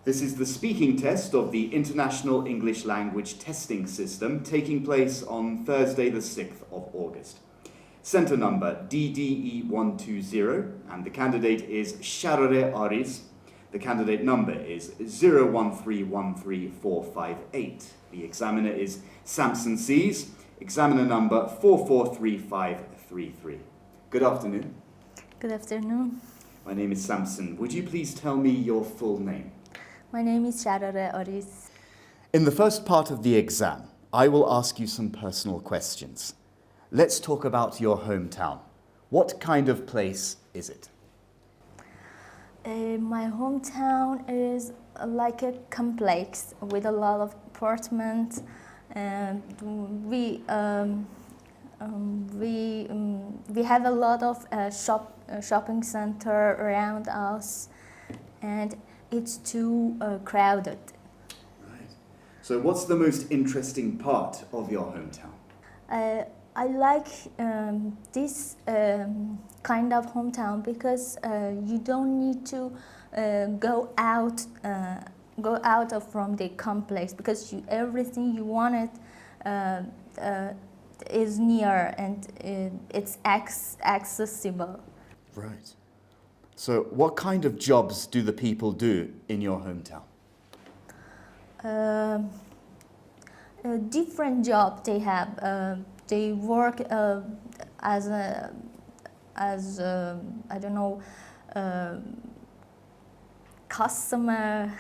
This is the speaking test of the International English Language Testing System taking place on Thursday the 6th of August. Centre number DDE120 and the candidate is Sharare Aris. The candidate number is 013134558. The examiner is Samson Sees, examiner number 443533. Good afternoon. Good afternoon. My name is Samson. Would you please tell me your full name? My name is Sharare Aris. In the first part of the exam, I will ask you some personal questions. Let's talk about your hometown. What kind of place is it? My hometown is like a complex with a lot of apartments, and we have a lot of shopping center around us, and it's too crowded. Right. So what's the most interesting part of your hometown? I like this kind of hometown because you don't need to go out from the complex, because everything you wanted is near and it's accessible. Right. So what kind of jobs do the people do in your hometown? A different job they have. They work as I don't know, customer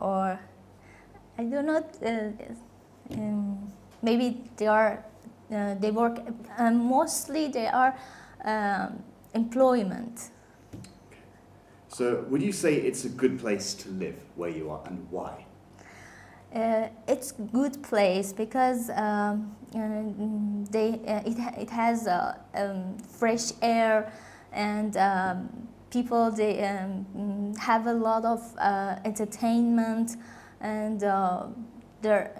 or I don't know. Maybe they work. Mostly they are employment. So would you say it's a good place to live where you are, and why? It's a good place because it has fresh air, and people have a lot of entertainment, and there,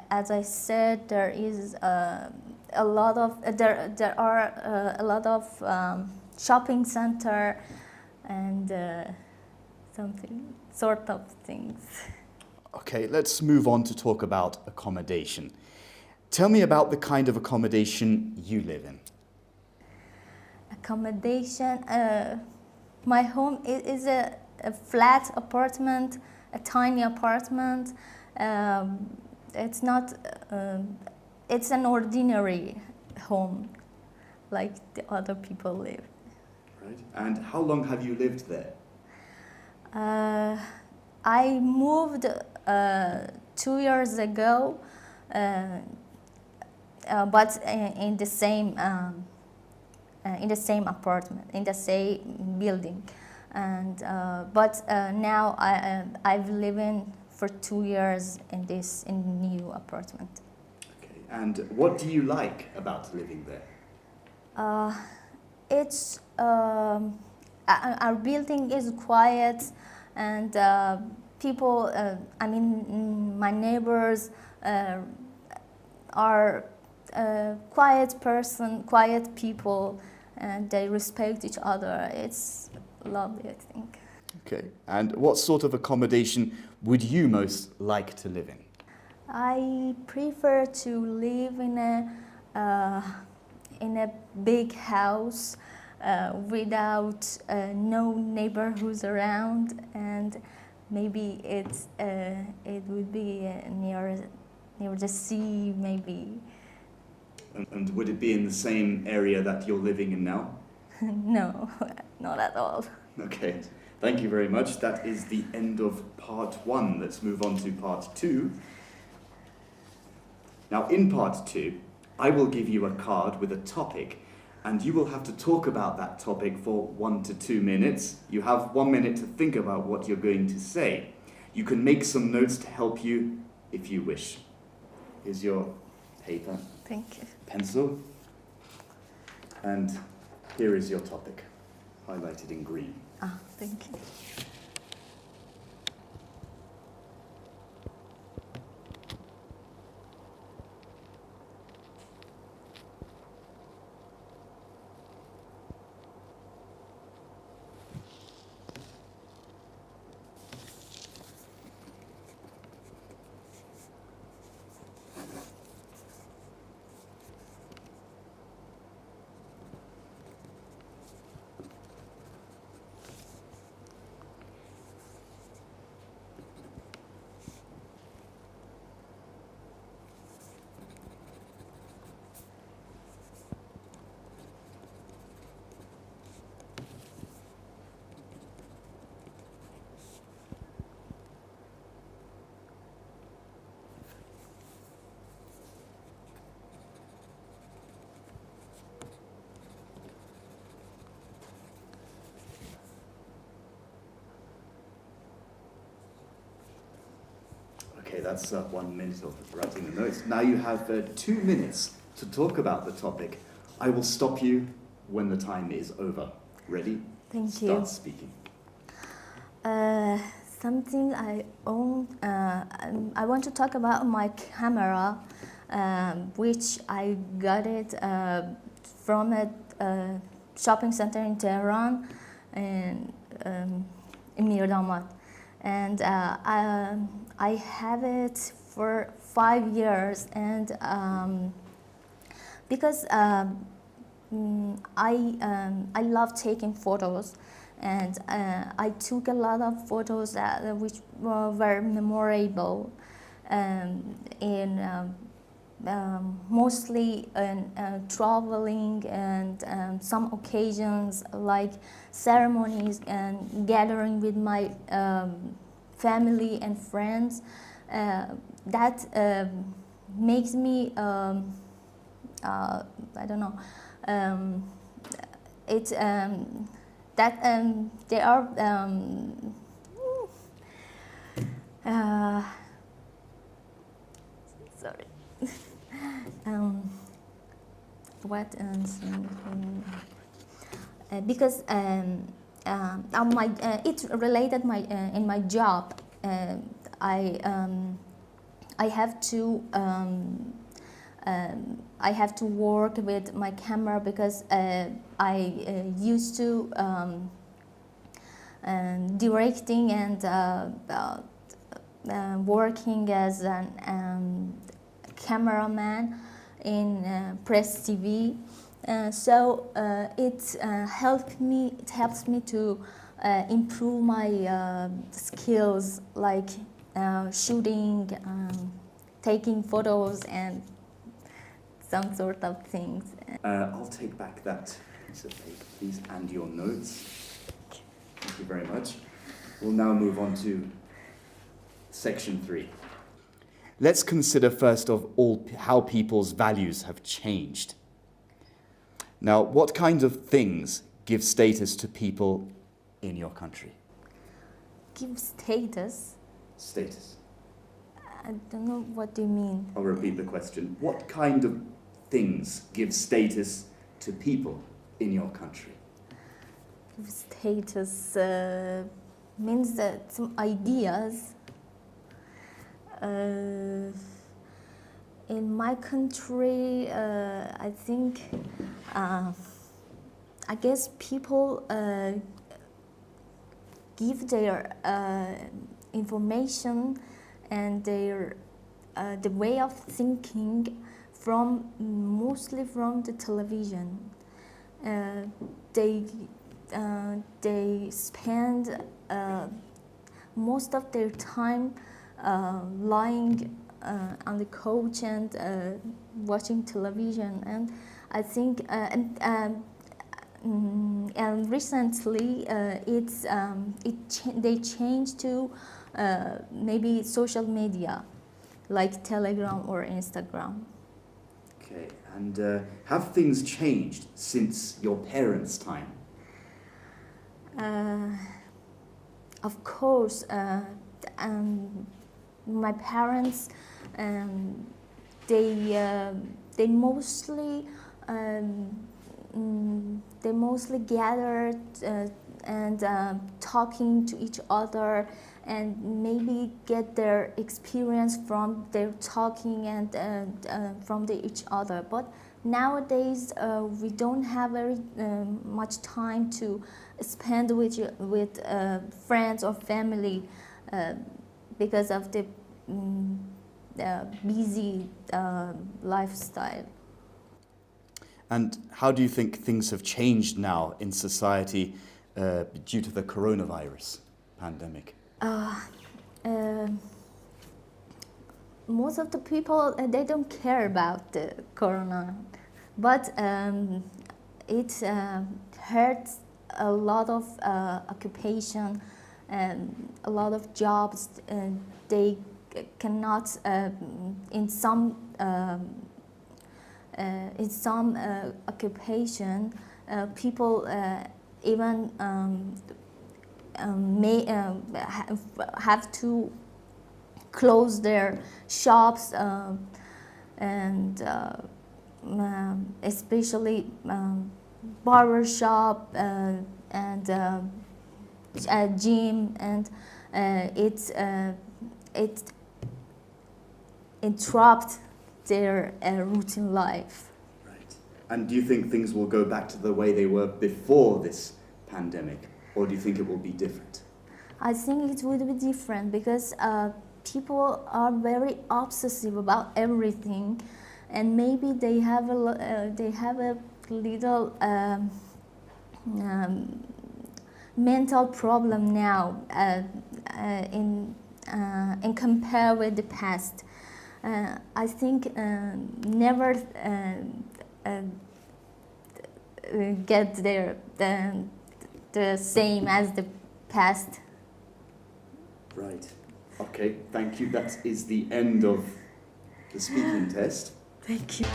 as I said, there is a lot of there are a lot of shopping center and something sort of things. Okay, let's move on to talk about accommodation. Tell me about the kind of accommodation you live in. Accommodation, my home is a flat apartment, a tiny apartment. It's not, it's an ordinary home like the other people live. Right. And how long have you lived there? I moved 2 years ago, but in the same apartment, in the same building, and but now I've living for 2 years in this new apartment. Okay. And what do you like about living there? It's our building is quiet, and people, I mean, my neighbors are quiet people, and they respect each other. It's lovely, I think. Okay. And what sort of accommodation would you most like to live in? I prefer to live in a big house without no neighborhoods around, and maybe it would be near the sea, maybe. And would it be in the same area that you're living in now? No, not at all. Okay, thank you very much. That is the end of part 1. Let's move on to part 2. Now, in part 2, I will give you a card with a topic, and you will have to talk about that topic for 1 to 2 minutes. You have 1 minute to think about what you're going to say. You can make some notes to help you if you wish. Here's your paper. Thank you. Pencil. And here is your topic, highlighted in green. Ah, thank you. Okay, that's 1 minute of writing the notes. Now you have 2 minutes to talk about the topic. I will stop you when the time is over. Ready? Thank Start you. speaking. Something I own. I want to talk about my camera, which I got it from a shopping center in Tehran, and Englielts-Mohamad, and I have it for 5 years, and because I love taking photos, and I took a lot of photos which were memorable, in mostly in traveling and some occasions like ceremonies and gathering with my family and friends. That makes me I don't know. It that they are sorry. What because my it's related my in my job. I have to I have to work with my camera because I used to directing and working as an cameraman in press TV. So it helps me to improve my skills, like shooting, taking photos, and some sort of things. I'll take back that piece of paper, please, and your notes. Thank you very much. We'll now move on to section 3. Let's consider first of all how people's values have changed. Now, what kinds of things give status to people in your country? Give status? Status. I don't know what you mean. I'll repeat the question. What kind of things give status to people in your country? Give status means that some ideas. In my country, I think, I guess people give their information and their the way of thinking mostly from the television. They spend most of their time lying on the couch and watching television, and I think and recently they changed to maybe social media like Telegram or Instagram. Okay, and have things changed since your parents' time? Of course, my parents, they mostly gathered and talking to each other, and maybe get their experience from their talking and from each other. But nowadays we don't have very much time to spend with friends or family because of the busy lifestyle. And how do you think things have changed now in society due to the coronavirus pandemic? Most of the people, they don't care about the corona, but it hurts a lot of occupation and a lot of jobs. They cannot, in some occupation, people even may have to close their shops, and especially barber shop and a gym, and it interrupt their routine life. Right. And do you think things will go back to the way they were before this pandemic, or do you think it will be different? I think it would be different because people are very obsessive about everything, and maybe they have a little mental problem now in compare with the past. I think never get there the same as the past. Right. Okay, thank you. That is the end of the speaking test. Thank you.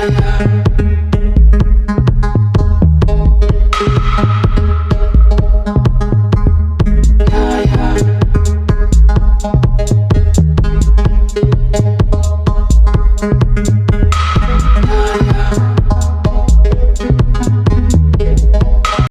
Yeah.